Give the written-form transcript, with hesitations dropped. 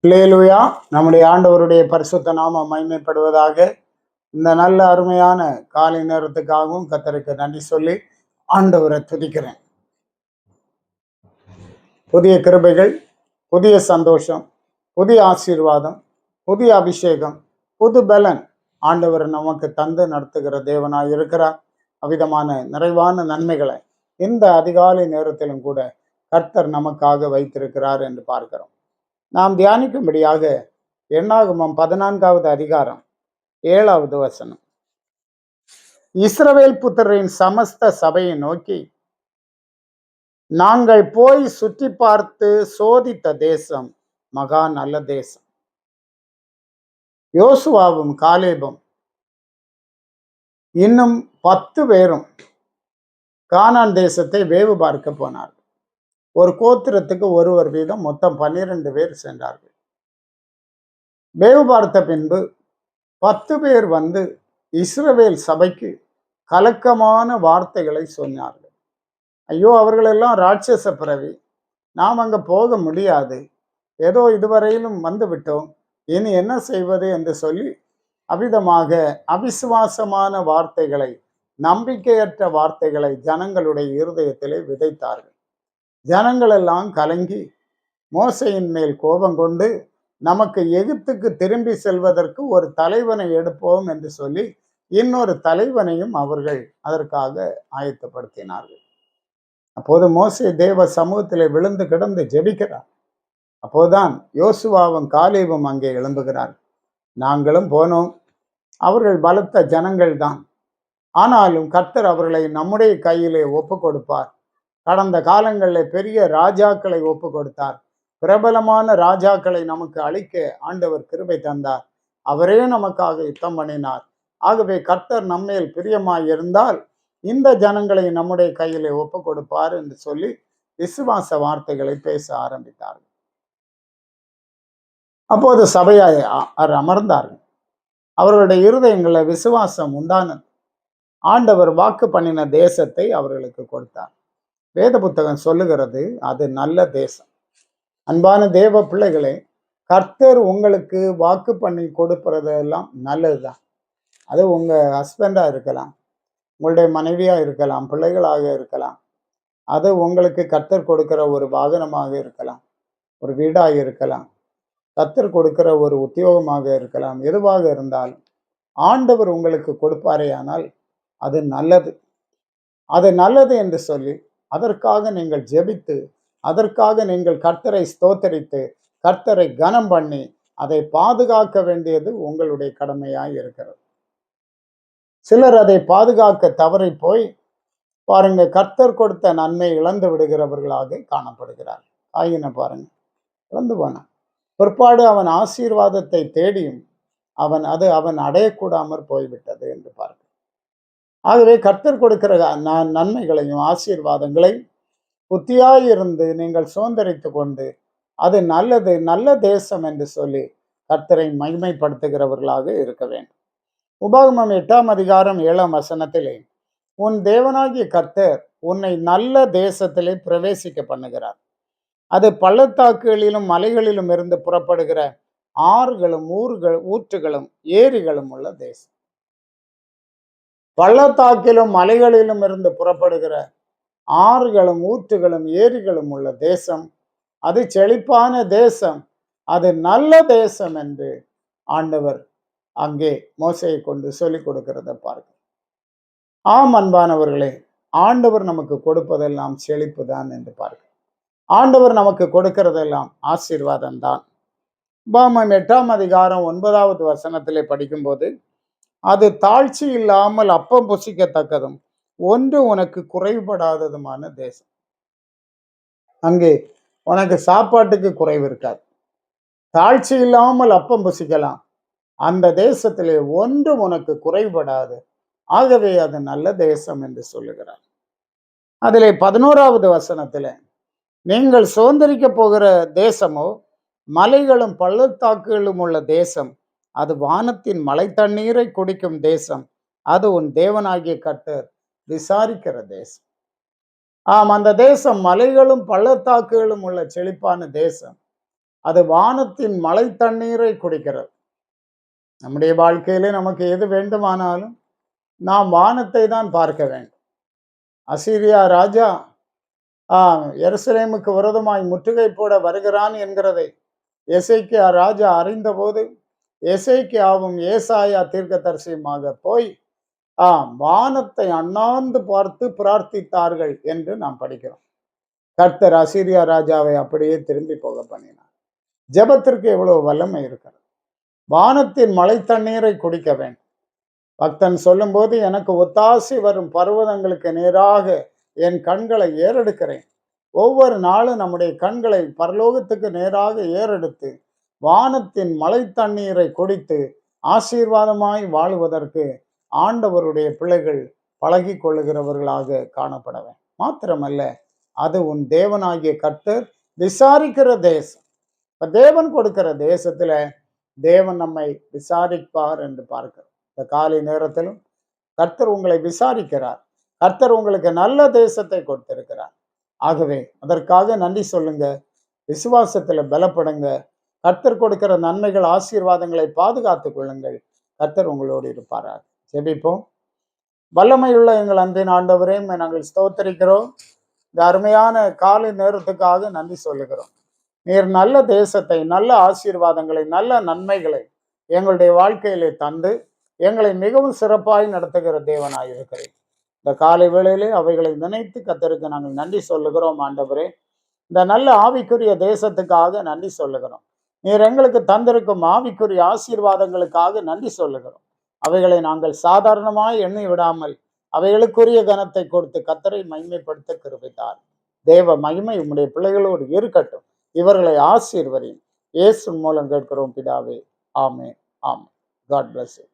அல்லேலூயா. நம்முடைய ஆண்டவருடைய பரிசுத்த நாமம் மகிமைப்படுவதாக. இந்த நல்ல அருமையான காலை நேரத்துக்காகவும் கர்த்தருக்கு நன்றி சொல்லி ஆண்டவரை துதிக்கிறேன். புதிய கிருபைகள், புதிய சந்தோஷம், புதிய ஆசீர்வாதம், புதிய அபிஷேகம், புது பலன் ஆண்டவர் நமக்கு தந்து நடத்துகிற தேவனாய் இருக்கிறார். அவ்விதமான நிறைவான நன்மைகளை இந்த அதிகாலை நேரத்திலும் கூட கர்த்தர் நமக்காக வைத்திருக்கிறார் என்று பார்க்கிறோம். நாம் தியானிக்கும்படியாக எண்ணாகமம் 14வது அதிகாரம் 7வது வசனம். இஸ்ரவேல் புத்திரரின் சமஸ்த சபையை நோக்கி, நாங்கள் போய் சுற்றி பார்த்து சோதித்த தேசம் மகா நல்ல தேசம். யோசுவாவும் காலேபும் இன்னும் 10 பேரும் கானான் தேசத்தை வேவு பார்க்க போனார்கள். ஒரு கோத்திரத்துக்கு ஒருவர் வீதம் மொத்தம் 12 பேர் சென்றார்கள். வேவு பார்த்த பின்பு 10 பேர் வந்து இஸ்ரவேல் சபைக்கு கலக்கமான வார்த்தைகளை சொன்னார்கள். ஐயோ, அவர்களெல்லாம் ராட்சச பிறவி, நாம் அங்கே போக முடியாது, ஏதோ இதுவரையிலும் வந்து விட்டோம், இனி என்ன செய்வது என்று சொல்லி அவ்விதமாக அவிசுவாசமான வார்த்தைகளை, நம்பிக்கையற்ற வார்த்தைகளை ஜனங்களுடைய இருதயத்திலே விதைத்தார்கள். ஜனங்களெல்லாம் கலங்கி மோசையின் மேல் கோபம் கொண்டு, நமக்கு எகிப்துக்கு திரும்பி செல்வதற்கு ஒரு தலைவனை எடுப்போம் என்று சொல்லி இன்னொரு தலைவனையும் அவர்கள் அதற்காக ஆயத்தப்படுத்தினார்கள். அப்போது மோசே தேவ சமூகத்திலே விழுந்து கிடந்து ஜெபிக்கிறார். அப்போதுதான் யோசுவாவும் காலேபும் அங்கே எழும்புகிறார். நாங்களும் போனோம், அவர்கள் பலத்த ஜனங்கள் தான், ஆனாலும் கர்த்தர் அவர்களை நம்முடைய கையிலே ஒப்பு கொடுப்பார். கடந்த காலங்களில் பெரிய ராஜாக்களை ஒப்பு கொடுத்தார், பிரபலமான ராஜாக்களை நமக்கு அளிக்க ஆண்டவர் கிருபை தந்தார், அவரே நமக்காக யுத்தம் பண்ணினார். ஆகவே கர்த்தர் நம்மேல் பிரியமாய் இருந்தால் இந்த ஜனங்களை நம்முடைய கையிலே ஒப்பு கொடுப்பார் என்று சொல்லி விசுவாச வார்த்தைகளை பேச ஆரம்பித்தார்கள். அப்போது சபையாய் அமர்ந்தார்கள். அவர்களுடைய இருதயங்களில் விசுவாசம் உண்டானது. ஆண்டவர் வாக்கு பண்ணின தேசத்தை அவர்களுக்கு கொடுத்தார். வேத புத்தகம் சொல்லுகிறது அது நல்ல தேசம். அன்பான தேவ பிள்ளைகளே, கர்த்தர் உங்களுக்கு வாக்கு பண்ணி கொடுப்பதெல்லாம் நல்லதுதான். அது உங்க ஹஸ்பண்டா இருக்கலாம், உங்களுடைய மனைவியா இருக்கலாம், பிள்ளைகளாக இருக்கலாம், அது உங்களுக்கு கர்த்தர் கொடுக்கிற ஒரு வாகனமாக இருக்கலாம், ஒரு வீடாக இருக்கலாம், கர்த்தர் கொடுக்கிற ஒரு உத்தியோகமாக இருக்கலாம். எதுவாக இருந்தாலும் ஆண்டவர் உங்களுக்கு கொடுப்பாரே ஆனால் அது நல்லது. அது நல்லது என்று சொல்லி அதற்காக நீங்கள் ஜெபித்து, அதற்காக நீங்கள் கர்த்தரை ஸ்தோத்தரித்து, கர்த்தரை கனம் பண்ணி அதை பாதுகாக்க வேண்டியது உங்களுடைய கடமையாய் இருக்கிறது. சிலர் அதை பாதுகாக்க தவறி போய் பாருங்க, கர்த்தர் கொடுத்த நன்மை இழந்து விடுகிறவர்களாக காணப்படுகிறார். ஆயின பாருங்க, இழந்து போனான். பிற்பாடு அவன் ஆசீர்வாதத்தை தேடியும் அவன் அடையக்கூடாமற் போய்விட்டது என்று பார்க்க. ஆகவே கர்த்தர் கொடுக்கிற நன்மைகளையும் ஆசீர்வாதங்களையும் புத்தியாயிருந்து நீங்கள் சுதந்திரித்து கொண்டு அது நல்லது, நல்ல தேசம் என்று சொல்லி கர்த்தரை மகிமைப்படுத்துகிறவர்களாக இருக்க வேண்டும். உபாகமம் 8ஆம் அதிகாரம் 7ஆம் வசனத்திலே, உன் தேவனாகிய கர்த்தர் உன்னை நல்ல தேசத்திலே பிரவேசிக்க பண்ணுகிறார். அது பள்ளத்தாக்குகளிலும் மலைகளிலும் இருந்து புறப்படுகிற ஆறுகளும் ஊற்றுகளும் ஏரிகளும் உள்ள தேசம். பள்ளத்தாக்கிலும் மலைகளிலும் இருந்து புறப்படுகிற ஆறுகளும் ஊற்றுகளும் ஏரிகளும் உள்ள தேசம், அது செழிப்பான தேசம், அது நல்ல தேசம் என்று ஆண்டவர் அங்கே மோசையை கொண்டு சொல்லிக் கொடுக்கிறத பார்க்க. ஆம் அன்பானவர்களே, ஆண்டவர் நமக்கு கொடுப்பதெல்லாம் செழிப்பு தான் என்று பார்க்க. ஆண்டவர் நமக்கு கொடுக்கிறதெல்லாம் ஆசீர்வாதம் தான். உபாகமம் 8ஆம் அதிகாரம் 9வது வசனத்திலே படிக்கும்போது, அது தாழ்ச்சி இல்லாமல் அப்பம் புசிக்கத்தக்கதும் ஒன்று உனக்கு குறைபடாததுமான தேசம். அங்கே உனக்கு சாப்பாட்டுக்கு குறைவு இருக்காது, தாழ்ச்சி இல்லாமல் அப்பம் புசிக்கலாம். அந்த தேசத்திலே ஒன்று உனக்கு குறைபடாது. ஆகவே அது நல்ல தேசம் என்று சொல்லுகிறார். அதிலே 11வது வசனத்திலே, நீங்கள் சுதந்திரிக்க போகிற தேசமோ மலைகளும் பள்ளத்தாக்குகளும் உள்ள தேசம், அது வானத்தின் மழை தண்ணீரை குடிக்கும் தேசம், அது உன் தேவனாகிய கர்த்தர் விசாரிக்கிற தேசம். ஆம், அந்த தேசம் மலைகளும் பள்ளத்தாக்குகளும் உள்ள செழிப்பான தேசம். அது வானத்தின் மழை தண்ணீரை குடிக்கிறது. நம்முடைய வாழ்க்கையிலே நமக்கு எது வேண்டுமானாலும் நாம் வானத்தை தான் பார்க்க வேண்டும். அசீரியா ராஜா எருசலேமுக்கு விரோதமாய் முற்றுகை போட வருகிறான் என்கிறதை எசேக்கியா ராஜா அறிந்தபோது எசேக்கியாவும் ஏசாயா தீர்க்கதரிசியுமாக போய் வானத்தை அண்ணாந்து பார்த்து பிரார்த்தித்தார்கள் என்று நாம் படிக்கிறோம். கர்த்தர் அசீரியா ராஜாவை அப்படியே திரும்பி போக பண்ணினார். ஜெபத்திற்கு எவ்வளவு வல்லமை இருக்கிறது. வானத்தின் மழை தண்ணீரை குடிக்க வேண்டும். பக்தன் சொல்லும்போது, எனக்கு ஒத்தாசி வரும் பர்வதங்களுக்கு நேராக என் கண்களை ஏறெடுக்கிறேன். ஒவ்வொரு நாளும் நம்முடைய கண்களை பரலோகத்துக்கு நேராக ஏறெடுத்து வானத்தின் மழை தண்ணீரை குடித்து ஆசீர்வாதமாய் வாழுவதற்கு ஆண்டவருடைய பிள்ளைகள் பழகி கொள்ளுகிறவர்களாக காணப்பட வேண்டும். மாத்திரமல்ல, அது உன் தேவனாகிய கர்த்தர் விசாரிக்கிற தேசம். இப்ப தேவன் கொடுக்கிற தேசத்துல தேவன் நம்மை விசாரிப்பார் என்று பார்க்கிறோம். இந்த காலை நேரத்திலும் கர்த்தர் உங்களை விசாரிக்கிறார். கர்த்தர் உங்களுக்கு நல்ல தேசத்தை கொடுத்திருக்கிறார். ஆகவே அதற்காக நன்றி சொல்லுங்க. விசுவாசத்துல பலப்படுங்க. கர்த்தர் கொடுக்கிற நன்மைகள் ஆசீர்வாதங்களை பாதுகாத்துக் கொள்ளுங்கள். கர்த்தர் உங்களோடு இருப்பாராக. ஜெபிப்போம். வல்லமையுள்ள எங்கள் அன்பின் ஆண்டவரே, நாங்கள் ஸ்தோத்தரிக்கிறோம். இந்த அருமையான காலை நேரத்துக்காக நன்றி சொல்லுகிறோம். நீர் நல்ல தேசத்தை, நல்ல ஆசீர்வாதங்களை, நல்ல நன்மைகளை எங்களுடைய வாழ்க்கையிலே தந்து எங்களை மிகவும் சிறப்பாய் நடத்துகிற தேவனாய் இருக்கிறேன். இந்த காலை வேளையிலே அவைகளை நினைத்து கர்த்தருக்கு நாங்கள் நன்றி சொல்லுகிறோம். ஆண்டவரே, இந்த நல்ல ஆவிக்குரிய தேசத்துக்காக நன்றி சொல்லுகிறோம். நீர் எங்களுக்கு தந்திருக்கும் ஆவிக்குரிய ஆசீர்வாதங்களுக்காக நன்றி சொல்லுகிறோம். அவைகளை நாங்கள் சாதாரணமாய் எண்ணி விடாமல் அவைகளுக்குரிய கனத்தை கொடுத்து கர்த்தரை மகிமைப்படுத்த கிருபைத்தார். தேவ மகிமை உம்முடைய பிள்ளைகளோடு இருக்கட்டும். இவர்களை ஆசீர்வதியும். இயேசு மூலம் கேட்கிறோம் பிதாவே. ஆமென். ஆமென். God bless you.